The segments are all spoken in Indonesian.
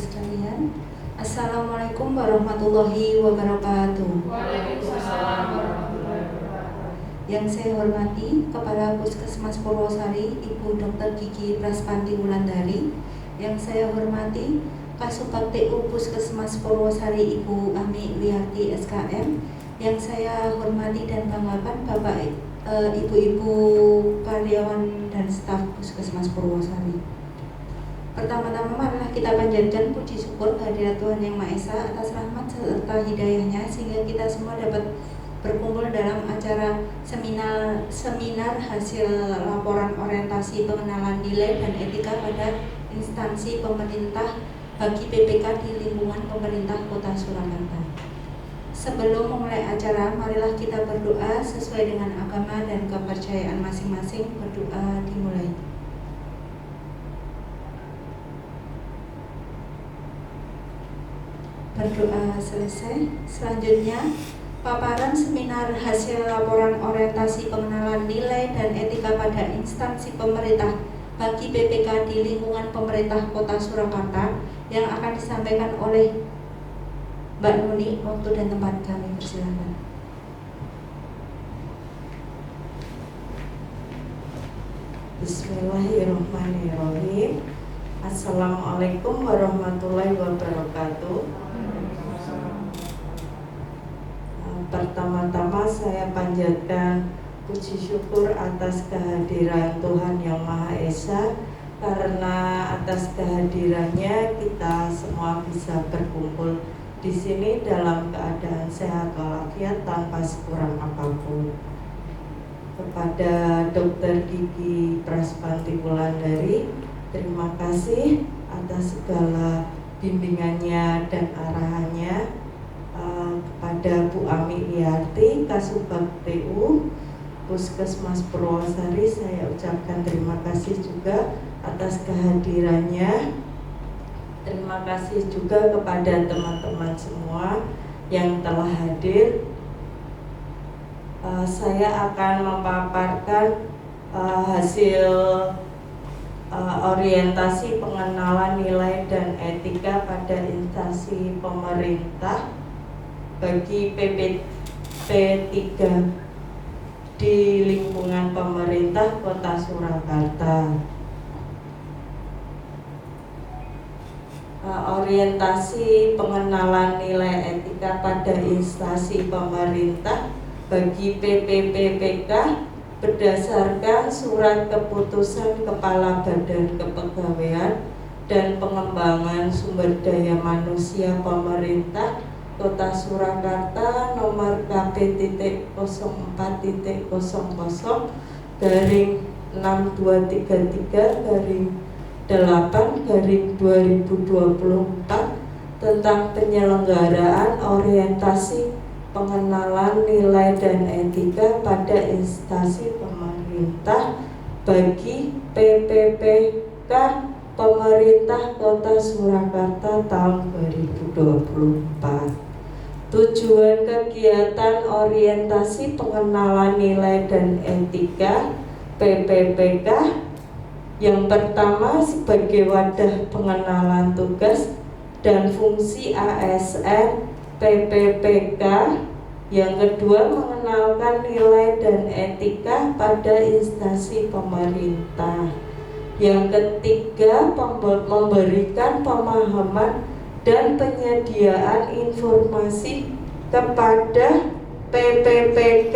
sekalian. Assalamualaikum warahmatullahi wabarakatuh. Waalaikumsalam warahmatullahi wabarakatuh. Yang saya hormati Kepala Puskesmas Purwosari Ibu Dr. Gigi Praspanti Wulandari. Yang saya hormati Kasubag TU Puskesmas Purwosari Ibu Ami Wiyarti SKM. Yang saya hormati dan banggakan Bapak Ibu-ibu karyawan dan staf Puskesmas Purwosari. Pertama-tama marilah kita panjatkan puji syukur kehadirat Tuhan Yang Maha Esa atas rahmat serta hidayahnya sehingga kita semua dapat berkumpul dalam acara seminar hasil laporan orientasi pengenalan nilai dan etika pada instansi pemerintah bagi PPK di lingkungan pemerintah Kota Surakarta. Sebelum memulai acara, marilah kita berdoa sesuai dengan agama dan kepercayaan masing-masing. Berdoa dimulai. Berdoa selesai. Selanjutnya, paparan seminar hasil laporan orientasi pengenalan nilai dan etika pada instansi pemerintah bagi PPK di lingkungan pemerintah Kota Surakarta yang akan disampaikan oleh Mbak Nuni. Waktu dan tempat kami persilakan. Bismillahirrahmanirrahim. Assalamualaikum warahmatullahi wabarakatuh. Pertama-tama saya panjatkan puji syukur atas kehadiran Tuhan Yang Maha Esa, karena atas kehadirannya kita semua bisa berkumpul di sini dalam keadaan sehat walafiat tanpa kurang apapun. Kepada Dr. Gigi Praspanti Wulandari, terima kasih atas segala bimbingannya dan arahannya. Kepada Bu Ami Wiyarti, Kasubag TU Puskesmas Purwosari, saya ucapkan terima kasih juga atas kehadirannya. Terima kasih juga kepada teman-teman semua yang telah hadir. Saya akan memaparkan hasil orientasi pengenalan nilai dan etika pada instansi pemerintah bagi PPP 3 di lingkungan pemerintah Kota Surakarta. Orientasi pengenalan nilai etika pada instansi pemerintah bagi PPPPK berdasarkan Surat Keputusan Kepala Badan Kepegawaian dan Pengembangan Sumber Daya Manusia Pemerintah Kota Surakarta nomor KP.6233/8/2024 tentang penyelenggaraan orientasi pengenalan nilai dan etika pada instansi pemerintah bagi PPPK Pemerintah Kota Surakarta tahun 2024. Tujuan kegiatan orientasi pengenalan nilai dan etika PPPK yang pertama sebagai wadah pengenalan tugas dan fungsi ASN PPPK, yang kedua mengenalkan nilai dan etika pada instansi pemerintah, yang ketiga memberikan pemahaman dan penyediaan informasi kepada PPPK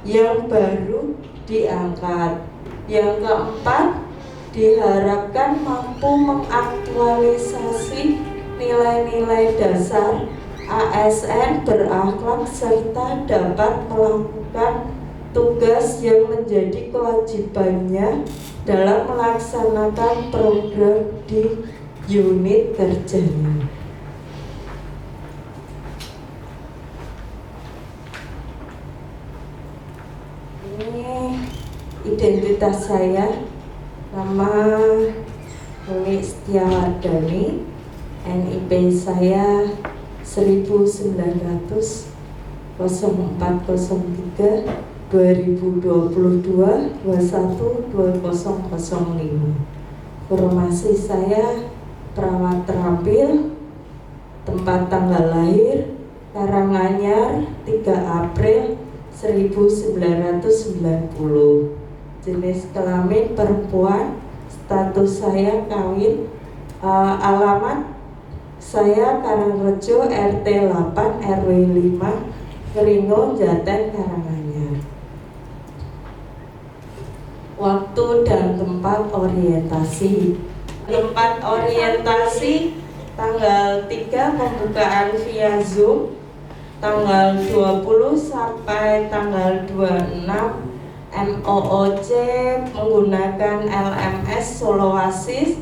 yang baru diangkat. Yang keempat, diharapkan mampu mengaktualisasi nilai-nilai dasar ASN berakhlak serta dapat melakukan tugas yang menjadi kewajibannya dalam melaksanakan program di unit kerjanya. Ini identitas saya, nama Nuni Setiawardani, NIP saya 1900 0403 2022 21 2005. Formasi saya perawat terampil, tempat tanggal lahir Karanganyar 3 April 1990, jenis kelamin perempuan, status saya kawin, alamat saya Karangrejo RT 8 RW 5 Keringo Jaten Karanganyar. Waktu dan tempat orientasi. Tempat orientasi tanggal 3 pembukaan via Zoom, tanggal 20 sampai tanggal 26 MOOC menggunakan LMS Soloasis.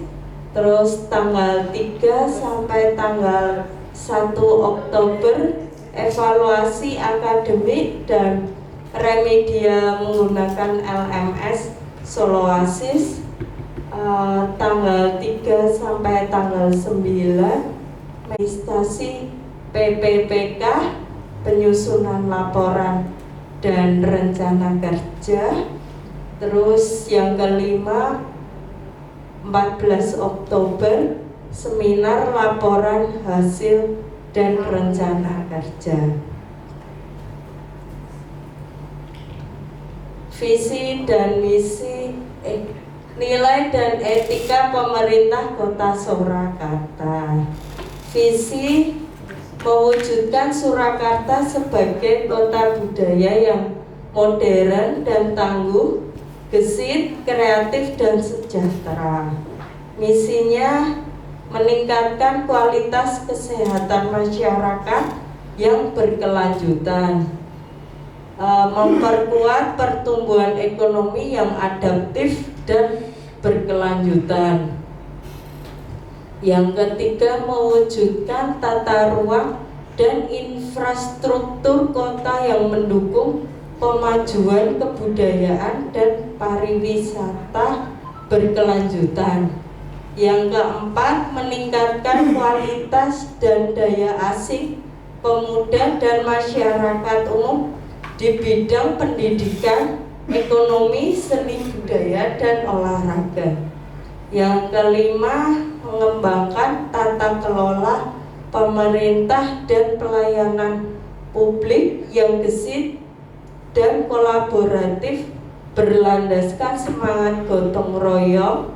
Terus tanggal 3 sampai tanggal 1 Oktober evaluasi akademik dan remedia menggunakan LMS Soloasis. Tanggal 3 sampai tanggal 9 administrasi PPPK, penyusunan laporan dan rencana kerja. Terus yang kelima 14 Oktober seminar laporan hasil dan rencana kerja. Visi dan misi nilai dan etika pemerintah Kota Surakarta. Visi mewujudkan Surakarta sebagai kota budaya yang modern dan tangguh, gesit, kreatif, dan sejahtera. Misinya meningkatkan kualitas kesehatan masyarakat yang berkelanjutan, memperkuat pertumbuhan ekonomi yang adaptif dan berkelanjutan. Yang ketiga, mewujudkan tata ruang dan infrastruktur kota yang mendukung pemajuan kebudayaan dan pariwisata berkelanjutan. Yang keempat, meningkatkan kualitas dan daya asing pemuda dan masyarakat umum di bidang pendidikan, ekonomi, seni budaya, dan olahraga. Yang kelima, mengembangkan tata kelola pemerintah dan pelayanan publik yang gesit dan kolaboratif berlandaskan semangat gotong royong.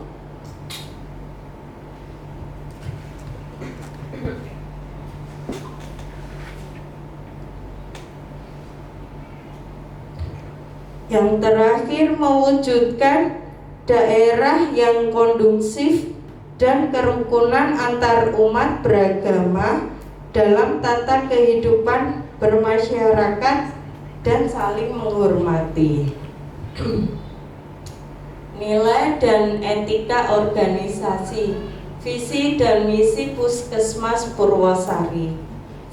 Yang terakhir, mewujudkan daerah yang kondusif dan kerukunan antar umat beragama dalam tata kehidupan bermasyarakat dan saling menghormati. Nilai dan etika organisasi. Visi dan misi Puskesmas Purwosari.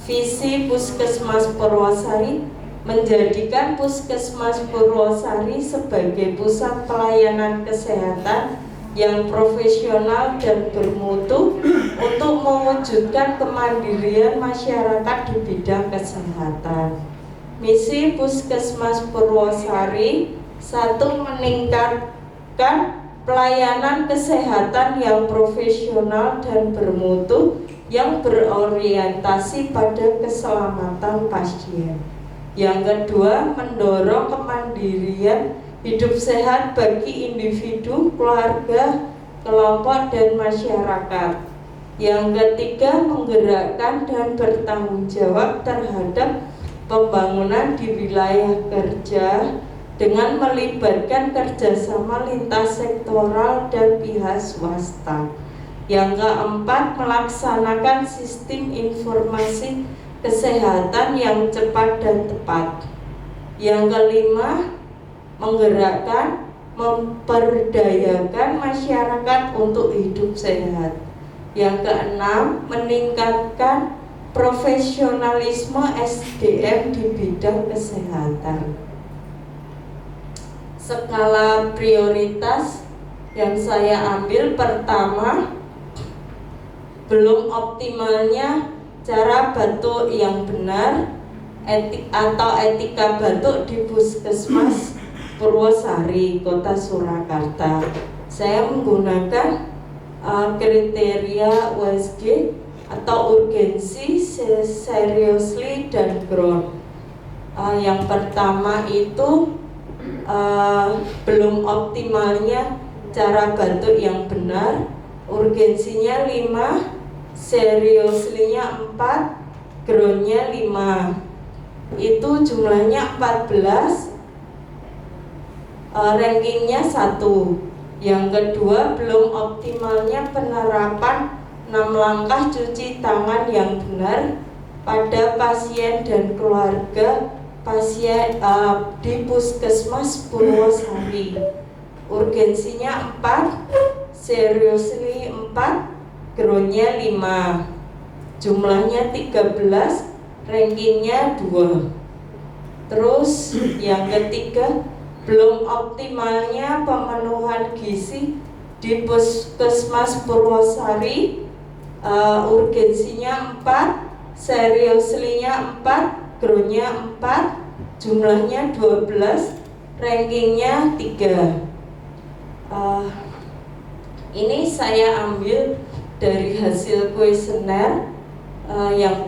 Visi Puskesmas Purwosari menjadikan Puskesmas Purwosari sebagai pusat pelayanan kesehatan yang profesional dan bermutu untuk mewujudkan kemandirian masyarakat di bidang kesehatan. Misi Puskesmas Purwosari: 1. Meningkatkan pelayanan kesehatan yang profesional dan bermutu yang berorientasi pada keselamatan pasien. Yang kedua, mendorong kemandirian hidup sehat bagi individu, keluarga, kelompok, dan masyarakat. Yang ketiga, menggerakkan dan bertanggung jawab terhadap pembangunan di wilayah kerja dengan melibatkan kerjasama lintas sektoral dan pihak swasta. Yang keempat, melaksanakan sistem informasi kesehatan yang cepat dan tepat. Yang kelima, menggerakkan, memperdayakan masyarakat untuk hidup sehat. Yang keenam, meningkatkan profesionalisme SDM di bidang kesehatan. Skala prioritas yang saya ambil, pertama, belum optimalnya cara batuk yang benar atau etika batuk di Puskesmas Purwosari, Kota Surakarta. Saya menggunakan kriteria USG atau urgensi, seriously, dan growth. Yang pertama itu belum optimalnya cara batuk yang benar, urgensinya 5, seriously-nya 4, ground-nya 5. Itu jumlahnya 14, rankingnya 1. Yang kedua, belum optimalnya penerapan 6 langkah cuci tangan yang benar pada pasien dan keluarga pasien di Puskesmas Purwosari. Urgensinya 4, seriously 4, groundnya 5. Jumlahnya 13, rankingnya 2. Terus yang ketiga, belum optimalnya pemenuhan gizi di Puskesmas Purwosari. Urgensinya 4, seriously-nya 4, groundnya 4, jumlahnya 12, rankingnya 3. Ini saya ambil dari hasil kuesioner. Yang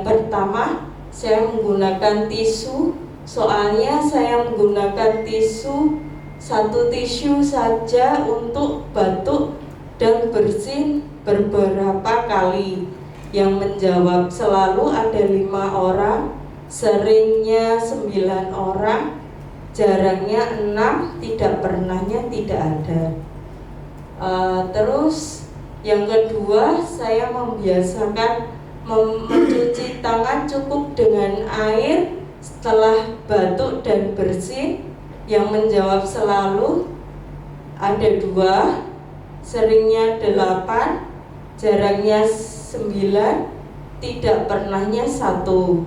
pertama, saya menggunakan tisu. Soalnya saya menggunakan tisu, 1 tisu saja untuk batuk dan bersin beberapa kali. Yang menjawab selalu ada 5 orang, seringnya 9 orang, jarangnya 6, tidak pernahnya tidak ada. Terus yang kedua, saya membiasakan mencuci tangan cukup dengan air setelah batuk dan bersin. Yang menjawab selalu ada 2, seringnya 8, jarangnya 9, tidak pernahnya 1.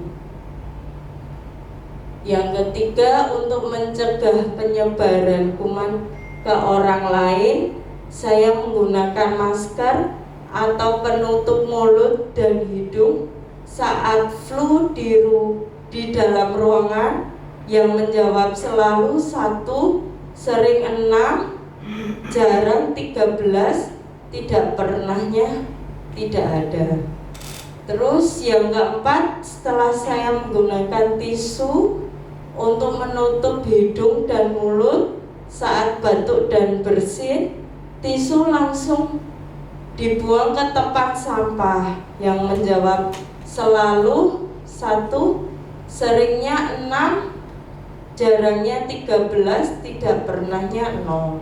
Yang ketiga, untuk mencegah penyebaran kuman ke orang lain, saya menggunakan masker atau penutup mulut dan hidung saat flu di dalam ruangan. Yang menjawab selalu 1, sering 6, jarang 13, tidak pernahnya tidak ada. Terus yang keempat, setelah saya menggunakan tisu untuk menutup hidung dan mulut saat batuk dan bersin, tisu langsung dibuang ke tempat sampah. Yang menjawab selalu 1, seringnya 6, jarangnya 13, tidak pernahnya 0.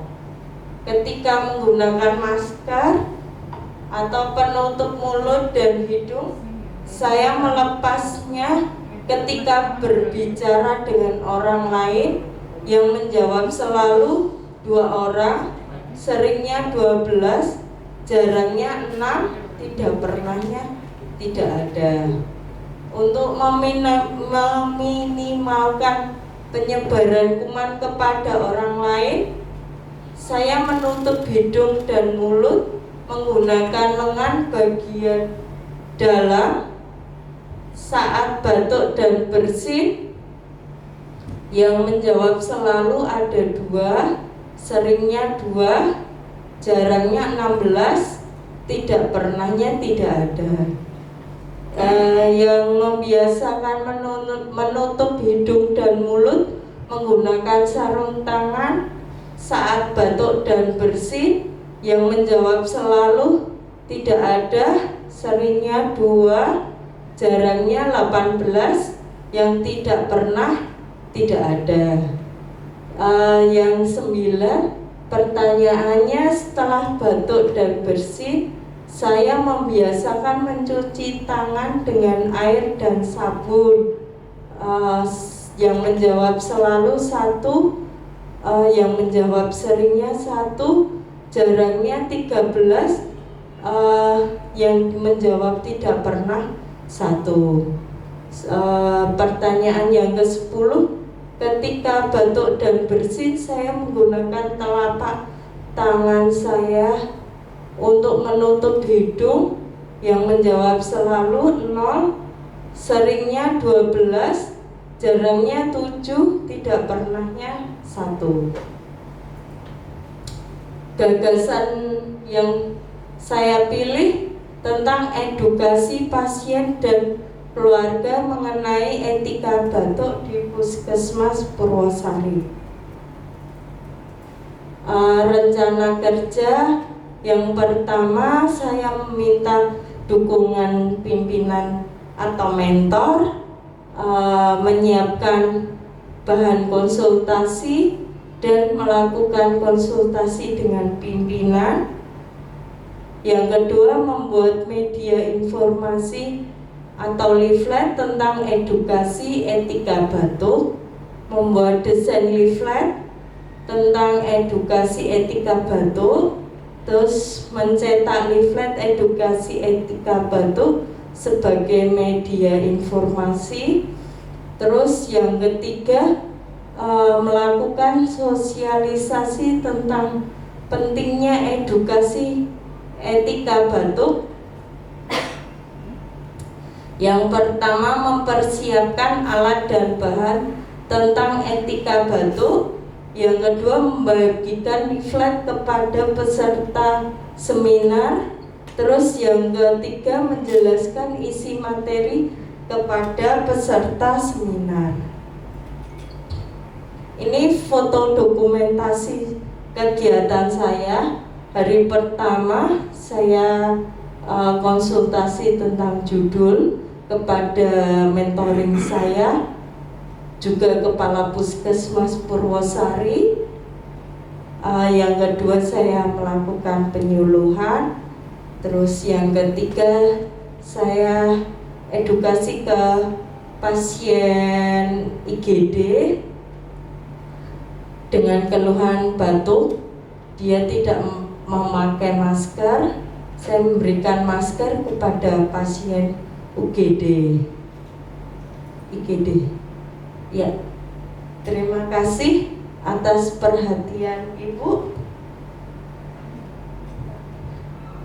Ketika menggunakan masker atau penutup mulut dan hidung, saya melepasnya ketika berbicara dengan orang lain. Yang menjawab selalu 2 orang, seringnya 12, jarangnya 6, tidak pernahnya tidak ada. Untuk meminimalkan penyebaran kuman kepada orang lain, saya menutup hidung dan mulut menggunakan lengan bagian dalam saat batuk dan bersin. Yang menjawab selalu ada 2, seringnya 2, jarangnya 16, tidak pernahnya tidak ada. Yang membiasakan menutup hidung dan mulut menggunakan sarung tangan saat batuk dan bersin. Yang menjawab selalu tidak ada, seringnya 2, jarangnya 18, yang tidak pernah tidak ada. Yang 9, pertanyaannya, setelah batuk dan bersin, saya membiasakan mencuci tangan dengan air dan sabun. Yang menjawab selalu 1, yang menjawab seringnya 1, jarangnya 13, yang menjawab tidak pernah 1. Pertanyaan yang ke-10, ketika batuk dan bersin saya menggunakan telapak tangan saya untuk menutup hidung. Yang menjawab selalu 0, seringnya 12, jarangnya 7, tidak pernahnya 1. gagasan yang saya pilih tentang edukasi pasien dan keluarga mengenai etika batuk di Puskesmas Purwosari. Rencana kerja yang pertama, saya meminta dukungan pimpinan atau mentor, menyiapkan bahan konsultasi dan melakukan konsultasi dengan pimpinan. Yang kedua, membuat media informasi atau leaflet tentang edukasi etika batuk, membuat desain leaflet tentang edukasi etika batuk, terus mencetak leaflet edukasi etika batuk sebagai media informasi. Terus yang ketiga, melakukan sosialisasi tentang pentingnya edukasi etika batuk. Yang pertama, mempersiapkan alat dan bahan tentang etika batuk. Yang kedua, membagikan leaflet kepada peserta seminar. Terus yang ketiga, menjelaskan isi materi kepada peserta seminar. Ini foto dokumentasi kegiatan saya. Hari pertama saya konsultasi tentang judul kepada mentoring saya, juga Kepala Puskesmas Purwosari. Yang kedua, saya melakukan penyuluhan. Terus yang ketiga, saya edukasi ke pasien IGD dengan keluhan batuk. Dia tidak memakai masker. Saya memberikan masker kepada pasien IGD. Ya, terima kasih atas perhatian Ibu.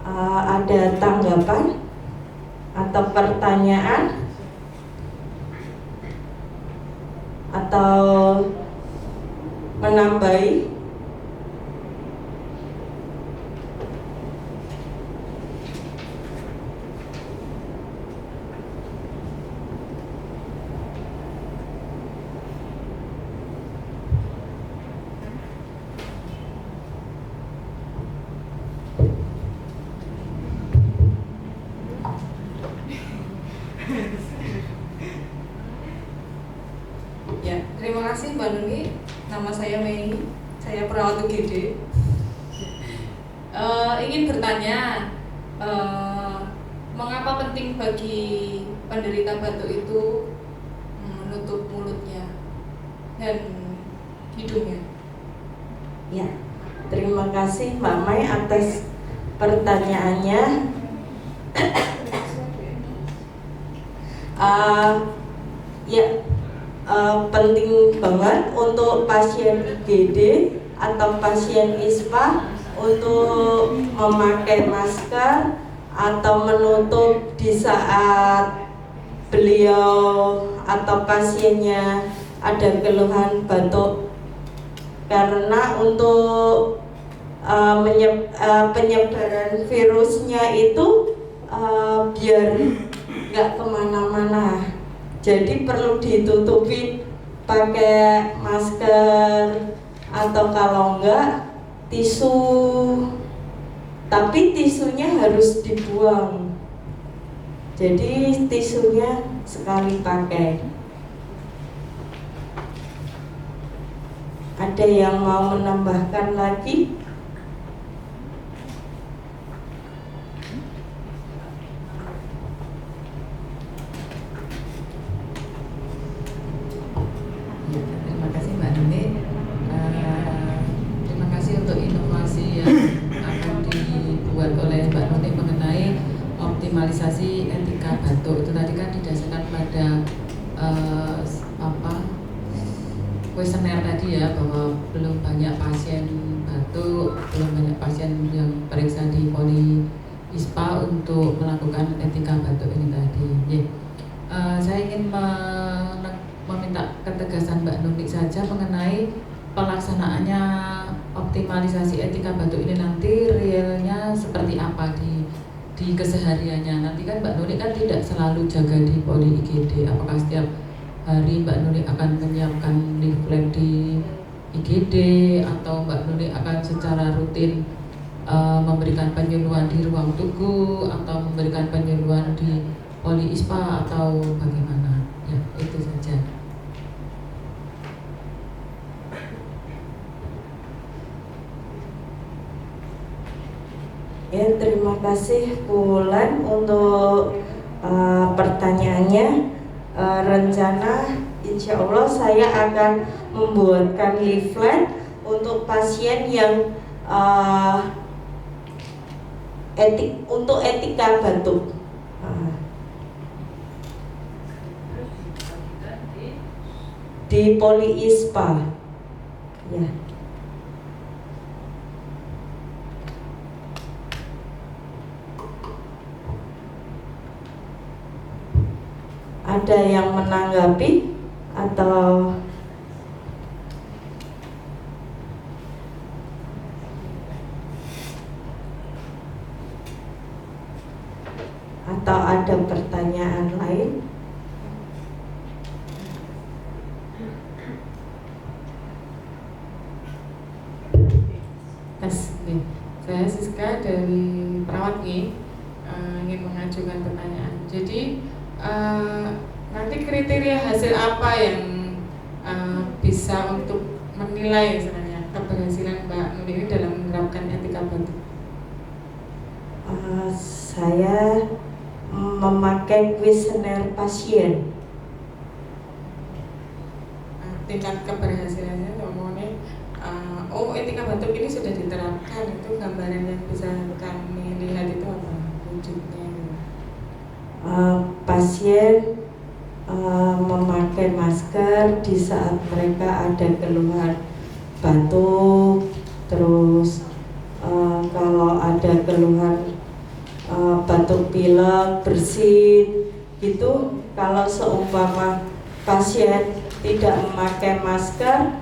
Ada tanggapan atau pertanyaan atau menambahi? Ya, terima kasih Mbak Nuni. Nama saya Mei, saya perawat UGD. Ingin bertanya, mengapa penting bagi penderita batuk itu menutup mulutnya dan hidungnya? Ya, terima kasih Mbak Mai atas pertanyaannya. Penting banget untuk pasien IGD atau pasien ISPA untuk memakai masker atau menutup di saat beliau atau pasiennya ada keluhan batuk, karena untuk penyebaran virusnya itu biar nggak kemana-mana. Jadi perlu ditutupi pakai masker atau kalau enggak tisu. Tapi tisunya harus dibuang. Jadi tisunya sekali pakai. Ada yang mau menambahkan lagi? Terima kasih Mbak Nuni. Terima kasih untuk inovasi yang akan dibuat oleh Mbak Nuni mengenai optimalisasi etika batuk. Itu tadi kan didasarkan pada kuesioner tadi ya, bahwa belum banyak pasien batuk, belum banyak pasien yang periksa di Poli ISPA untuk melakukan etika batuk ini tadi. Saya ingin meminta ketegasan Mbak Nuni saja mengenai pelaksanaannya optimalisasi etika batuk ini nanti realnya seperti apa di kesehariannya. Nanti kan Mbak Nuri kan tidak selalu jaga di Poli IGD. Apakah setiap hari Mbak Nuri akan menyiapkan leaflet di IGD atau Mbak Nuri akan secara rutin memberikan penyuluhan di ruang tunggu atau memberikan penyuluhan di Poli ISPA atau bagaimana? Ya, itu saja. Ya, terima kasih Bulan untuk pertanyaannya. Rencana insya Allah saya akan membuatkan leaflet untuk pasien yang untuk etika batuk. Di Poli ISPA. Ya. Ada yang menanggapi atau ada pertanyaan lain? Saya Siska dari Perawat G, ingin mengajukan pertanyaan. Jadi nanti kriteria hasil apa yang bisa untuk menilai sebenarnya keberhasilan Mbak Nuri ini dalam menerapkan etika batuk? Saya memakai kuesioner pasien. Tingkat keberhasilannya ngomongnya, etika batuk ini sudah diterapkan, itu gambaran yang bisa kami lihat itu apa wujudnya? Pasien memakai masker di saat mereka ada keluhan batuk, terus kalau ada keluhan batuk pilek, bersin gitu. Kalau seumpama pasien tidak memakai masker,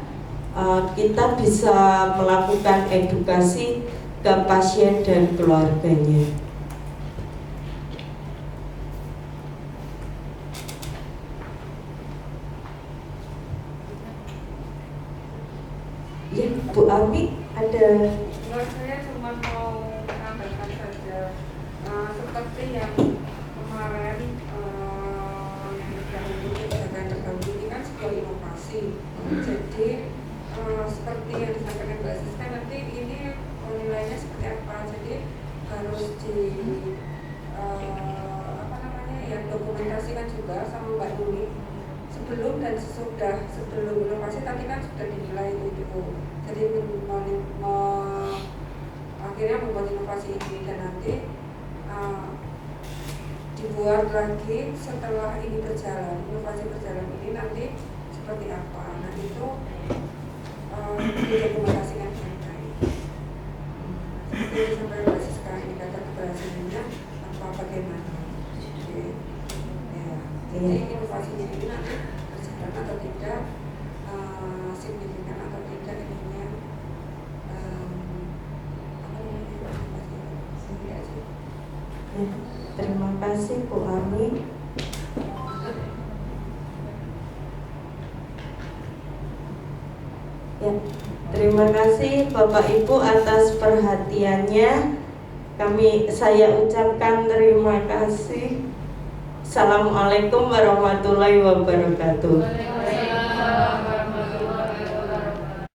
kita bisa melakukan edukasi ke pasien dan keluarganya. Ya, Bu Ami ada. Saya cuma mau menambahkan saja seperti yang kemarin yang terdahulu ini kan sebuah inovasi. Jadi seperti yang disampaikan Mbak Siska, nanti ini nilainya seperti apa. Jadi harus yang dokumentasikan juga sama Mbak Nuri sebelum dan sesudah. Sebelum inovasi tadi kan sudah dinilai itu. Jadi akhirnya membuat inovasi ini, dan nanti dibuat lagi setelah ini berjalan, inovasi berjalan ini nanti seperti apa. Nah itu didokumentasikan dengan baik. Seperti sampai Mbak Siska, indikator keberhasilannya apa bagaimana. Jadi inovasinya ini nanti berjalan atau tidak, signifikan atau tidak ininya. Ya, terima kasih Bu Ami. Ya, terima kasih Bapak Ibu atas perhatiannya. Saya ucapkan terima kasih. Assalamualaikum warahmatullahi wabarakatuh.